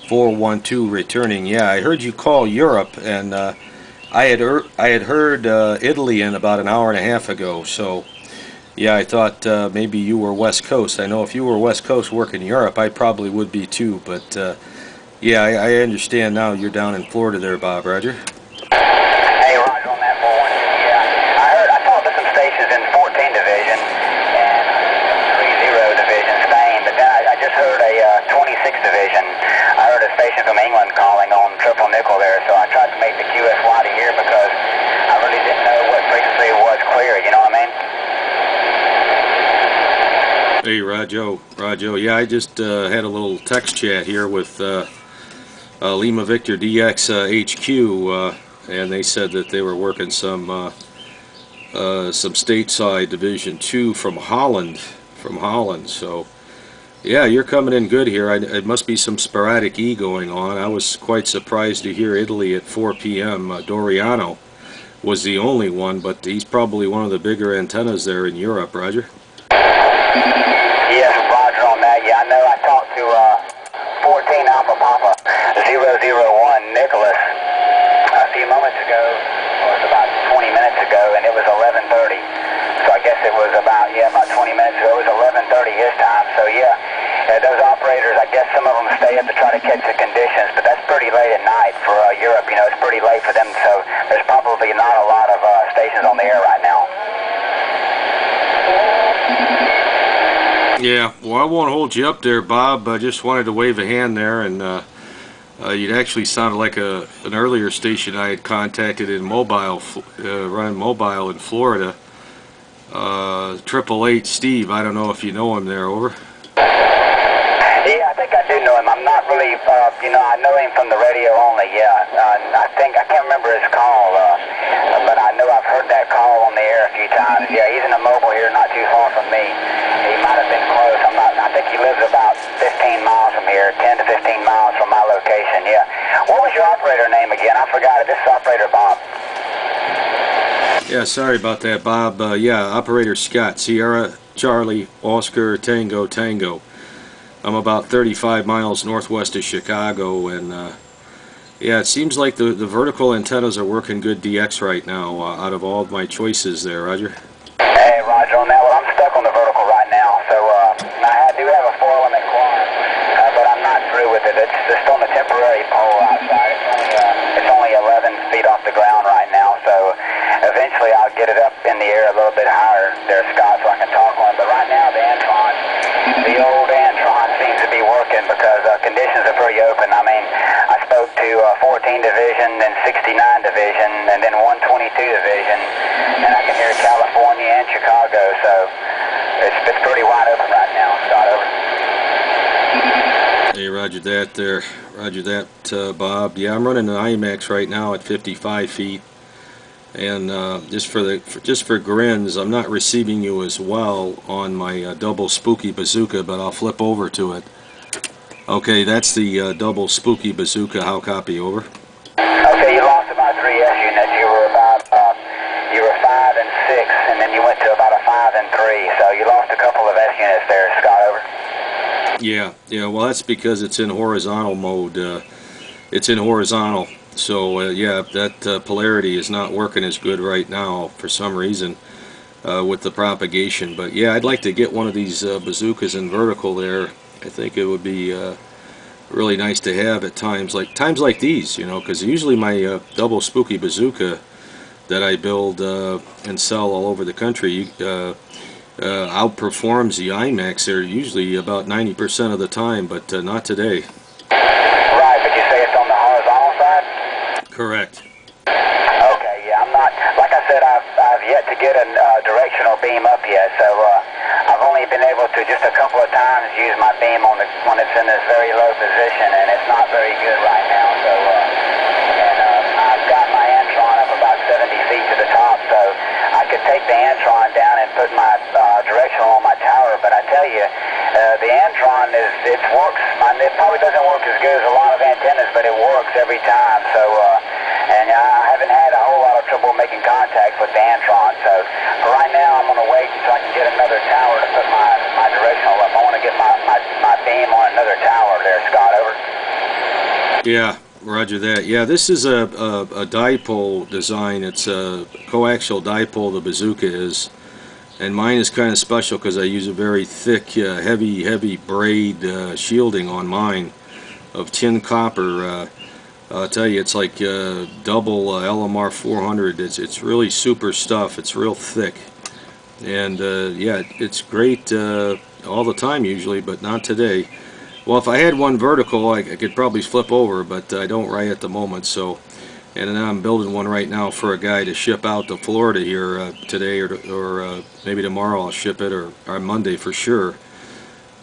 412 returning. Yeah, I heard you call Europe, and I had heard Italy in about an hour and a half ago. So yeah, I thought maybe you were West Coast. I know if you were West Coast working Europe, I probably would be too. But yeah, I understand now you're down in Florida there, Bob. Roger. Hey, Roger on that 412. Yeah, I talked to some stations in 14 Division and 30 Division Spain, but then I just heard a 26 Division. I heard a station from England calling on triple nickel there, so I tried to make the QSY to here because I really didn't know what frequency it was clear, you know what I mean? Hey, Rajo. Yeah, I just had a little text chat here with Lima Victor DX HQ, and they said that they were working some stateside Division 2 from Holland. So yeah, you're coming in good here. It must be some sporadic E going on. I was quite surprised to hear Italy at 4 p.m. Doriano was the only one, but he's probably one of the bigger antennas there in Europe, Roger. Yes, Roger on that. Yeah, I know I talked to 14 Alpha Papa 001 Nicholas a few moments ago, or it was about 20 minutes ago, and it was 11:30. So I guess it was about 20 minutes ago. It was 11:30 his time. So yeah, those operators, I guess some of them stay up to try to catch the conditions, but that's pretty late at night for Europe. You know, it's pretty late for them. So there's probably not a lot of stations on the air right now. Yeah, well, I won't hold you up there, Bob. I just wanted to wave a hand there, and you'd actually sounded like an earlier station I had contacted in mobile, running mobile in Florida. 888 Steve, I don't know if you know him there, over. Yeah, I think I do know him. I'm not really, you know, I know him from the radio only, yeah. I can't remember his call, but I know I've heard that call on the air a few times. Yeah, he's in a mobile here not too far from me. He might have been close. I think he lives about 15 miles from here, 10 to 15 miles from my location, yeah. What was your operator name again? I forgot it. This is Operator Bob. Yeah, sorry about that, Bob. Yeah, Operator Scott, Sierra, Charlie, Oscar, Tango, Tango. I'm about 35 miles northwest of Chicago, and yeah, it seems like the vertical antennas are working good DX right now out of all of my choices there, Roger. Hey, Roger, on that one, I'm stuck on the vertical right now, so I do have a 4-element quad, but I'm not through with it. It's just on the temporary pole outside. It's only 11 feet off the ground right now, so eventually I'll get it up in the air a little bit higher there, Scott, so I can talk on it. But right now, the Antron, the old Antron seems to be working because conditions are pretty open. I mean, I spoke to 14 Division and 69 Division and then 122 Division, and I can hear California and Chicago, so it's pretty wide open right now, Scott, over. Hey, roger that there. Roger that, Bob. Yeah, I'm running an IMAX right now at 55 feet. And just for grins, I'm not receiving you as well on my double Spooky Bazooka, but I'll flip over to it. Okay, that's the double Spooky Bazooka. How copy? Over. Okay, you lost about 3 S units. You were 5 and 6, and then you went to about a 5 and 3. So you lost a couple of S units there, Scott. Over. Yeah. Well, that's because it's in horizontal mode. It's in horizontal. So yeah, that polarity is not working as good right now for some reason with the propagation. But yeah, I'd like to get one of these bazookas in vertical there. I think it would be really nice to have at times like these, you know, because usually my double Spooky Bazooka that I build and sell all over the country outperforms the IMAX. They're usually about 90% of the time, but not today. Right, but you say it's on the horizontal side? Correct. Okay, yeah, I'm not, like I said, I've yet to get a directional beam up yet, so I've only been able to just a couple of times use my beam on when it's in this very low position, and it's not very good right now, so, and I've got my Antron up about 70 feet to the top, so I could take the Antron down and put my directional on my tower, but I tell you, the Antron it works. It probably doesn't work as good as a lot of antennas, but it works every time. So, and I haven't had a whole lot of trouble making contact with the Antron. So, for right now, I'm going to wait until I can get another tower to put my directional up. I want to get my beam on another tower there, Scott. Over. Yeah, roger that. Yeah, this is a dipole design. It's a coaxial dipole, the Bazooka is. And mine is kind of special because I use a very thick, heavy braid shielding on mine of tin copper. I'll tell you, it's like double LMR 400. It's really super stuff. It's real thick. And yeah, it's great all the time usually, but not today. Well, if I had one vertical, I could probably flip over, but I don't right at the moment. So, and then I'm building one right now for a guy to ship out to Florida here today, or maybe tomorrow I'll ship it, or Monday for sure.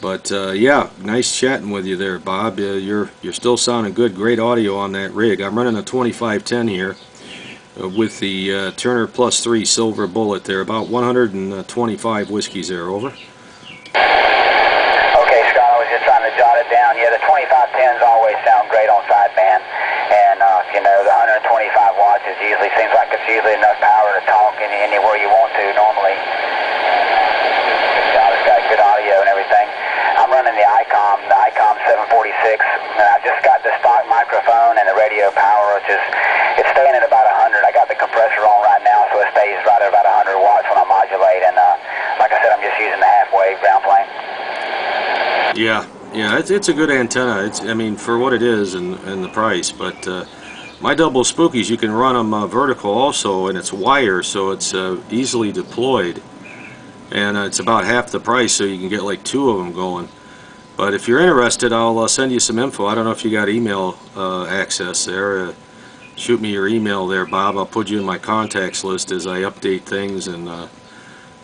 But yeah, nice chatting with you there, Bob. You're still sounding good. Great audio on that rig. I'm running a 2510 here with the Turner Plus 3 silver bullet there. About 125 whiskeys there. Over. Down. Yeah, the 2510s always sound great on sideband, and you know, the 125 watts usually seems like it's usually enough power to talk anywhere you want to normally. It's got good audio and everything. I'm running the ICOM 746, and I just got the stock microphone and the radio power, which is it's staying at about 100. I got the compressor on right now, so it stays right at about 100 watts when I modulate, and like I said, I'm just using the half-wave ground plane. Yeah. Yeah, it's a good antenna. I mean, for what it is and the price. But my double spookies, you can run them vertical also, and it's wire, so it's easily deployed. And it's about half the price, so you can get like 2 of them going. But if you're interested, I'll send you some info. I don't know if you got email access there. Shoot me your email there, Bob. I'll put you in my contacts list as I update things and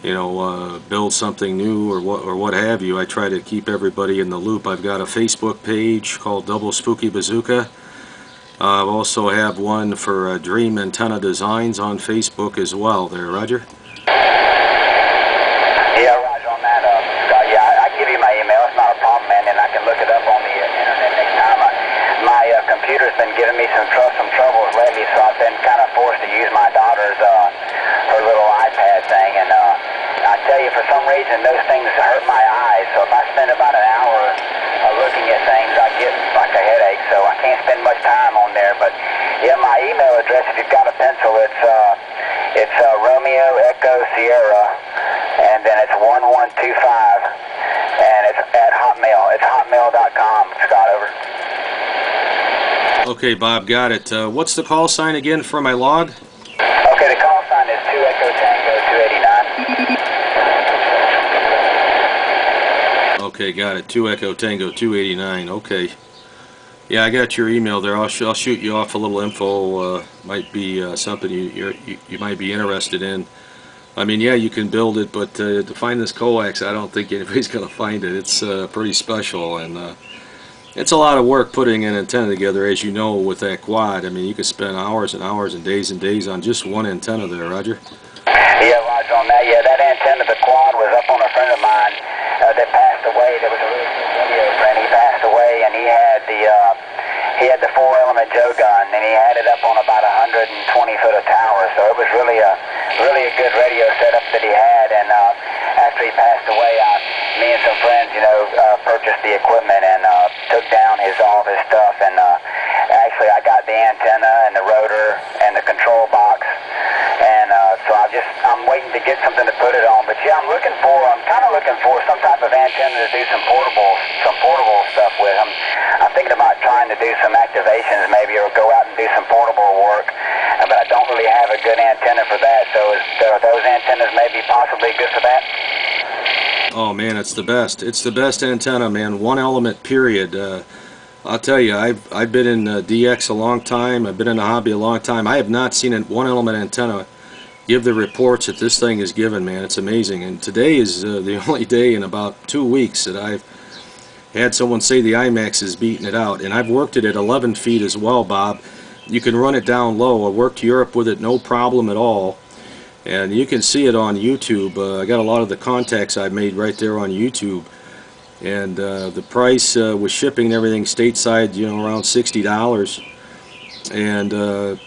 you know, build something new or what have you. I try to keep everybody in the loop. I've got a Facebook page called Double Spooky Bazooka. I also have one for Dream Antenna Designs on Facebook as well. There, Roger. Yeah, Roger on that. Yeah, I give you my email. It's not a problem, man, and I can look it up on the internet next time. My computer's been giving me some troubles lately, so I've been kind of forced to use my daughter's her little iPad thing, and I tell you, for some reason, those things hurt my eyes. So if I spend about an hour looking at things, I get like a headache. So I can't spend much time on there. But yeah, my email address, if you've got a pencil, it's Romeo Echo Sierra, and then it's 1125, and it's at Hotmail. It's hotmail.com. Scott, over. Okay, Bob, got it. What's the call sign again for my log? Okay, the call sign is 2ET289. Okay, got it. 2ET289. Okay. Yeah, I got your email there. I'll shoot you off a little info. Might be something you might be interested in. I mean, yeah, you can build it, but to find this coax, I don't think anybody's going to find it. It's pretty special, and it's a lot of work putting an antenna together, as you know, with that quad. I mean, you could spend hours and hours and days on just one antenna there, Roger. Yeah, Roger on that. Yeah, that antenna, the quad, was up on a friend of mine that passed away. There was a really good video friend. He passed away, and he had the 4-element Joe gun, and he had it up on about 120 foot of tower. So it was really a good radio setup that he had. And after he passed away, me and some friends, you know, purchased the equipment and took down all of his stuff. And actually, I got the antenna and the rotor and the control box. And so I'm waiting to get something to put it on. But yeah, I'm kind of looking for some type of antenna to do some portable stuff with. I'm thinking about trying to do some activations maybe, or go out and do some portable work. But I don't really have a good antenna for that. So are those antennas maybe possibly good for that? Oh man, it's the best. It's the best antenna, man. One element, period. I'll tell you, I've been in DX a long time. I've been in the hobby a long time. I have not seen a one element antenna give the reports that this thing is given, man. It's amazing. And today is the only day in about 2 weeks that I've had someone say the IMAX is beating it out. And I've worked it at 11 feet as well, Bob. You can run it down low. I worked Europe with it, no problem at all. And you can see it on YouTube. I got a lot of the contacts I've made right there on YouTube. And the price with shipping and everything stateside, you know, around $60. And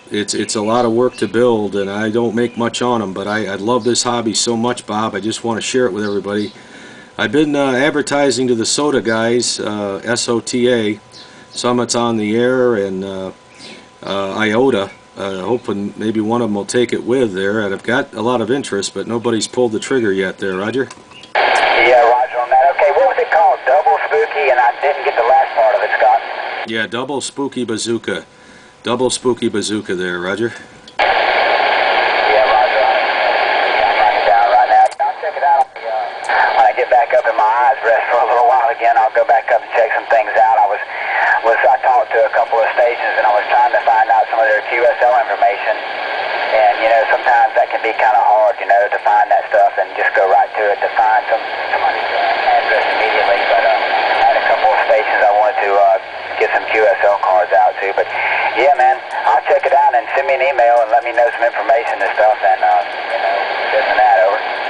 it's a lot of work to build, and I don't make much on them, but I love this hobby so much, Bob. I just want to share it with everybody. I've been advertising to the SOTA guys, SOTA, Summit's on the air, and IOTA. Hoping maybe one of them will take it with there, and I've got a lot of interest, but nobody's pulled the trigger yet there, Roger. Yeah, Roger on that. Okay, what was it called? Double Spooky, and I didn't get the last part of it, Scott. Yeah, double Spooky Bazooka. Double Spooky Bazooka there, Roger. Yeah, Roger on it. I'm writing it down right now. I'll check it out. When I get back up and my eyes rest for a little while again, I'll go back up and check some things out. I talked to a couple of stations, and I was trying to find out some of their QSL information. And, you know, sometimes that can be kind of hard, you know, to find that stuff and just go right to it to find somebody's address immediately. But I had a couple of stations I wanted to get some QSL cards out to. But, yeah, man, I'll check it out and send me an email and let me know some information.